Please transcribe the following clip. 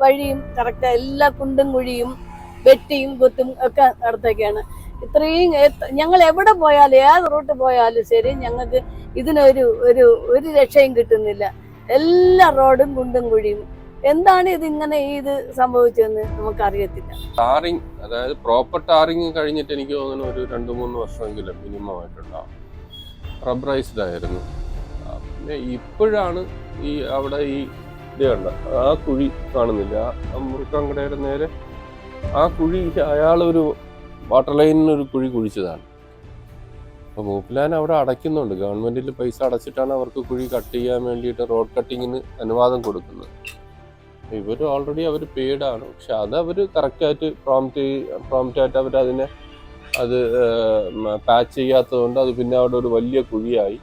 വഴിയും കറക്റ്റ് എല്ലാ കുണ്ടും കുഴിയും വെട്ടിയും കുത്തും ഒക്കെ നടത്തേക്കാണ്. ഇത്രയും ഞങ്ങൾ എവിടെ പോയാലും ഏത് റൂട്ട് പോയാലും ശരി ഞങ്ങൾക്ക് ഇതിനൊരു ഒരു ഒരു രക്ഷയും കിട്ടുന്നില്ല. എല്ലാ റോഡും കുണ്ടും കുഴിയും. എന്താണ് ഇതിങ്ങനെ ഇത് സംഭവിച്ചതെന്ന് നമുക്കറിയത്തില്ല. ടാറിങ്, അതായത് പ്രോപ്പർ ടാറിങ് കഴിഞ്ഞിട്ട് എനിക്ക് തോന്നുന്നു ഒരു 2-3 വർഷമെങ്കിലും മിനിമം ആയിട്ടുണ്ടാവും. റബ്ബറൈസ്ഡ് ആയിരുന്നു. പിന്നെ ഇപ്പോഴാണ് ഈ അവിടെ ഈ ഇത് കണ്ട ആ കുഴി കാണുന്നില്ല, ആ മുറുക്കാൻകടയുടെ നേരെ ആ കുഴി അയാളൊരു വാട്ടർ ലൈനിനൊരു കുഴി കുഴിച്ചതാണ്. അപ്പോൾ മൂപ്പിലാൻ അവിടെ അടയ്ക്കുന്നുണ്ട്. ഗവൺമെന്റിൽ പൈസ അടച്ചിട്ടാണ് അവർക്ക് കുഴി കട്ട് ചെയ്യാൻ വേണ്ടിയിട്ട് റോഡ് കട്ടിങ്ങിന് അനുവാദം കൊടുക്കുന്നത്. ഇവർ ഓൾറെഡി അവർ പെയ്ഡാണ്. പക്ഷെ അത് അവർ കറക്റ്റായിട്ട് പ്രോംപ്റ്റായിട്ട് അവർ അതിനെ അത് പാച്ച് ചെയ്യാത്തത് കൊണ്ട് അത് പിന്നെ അവിടെ ഒരു വലിയ കുഴിയായി.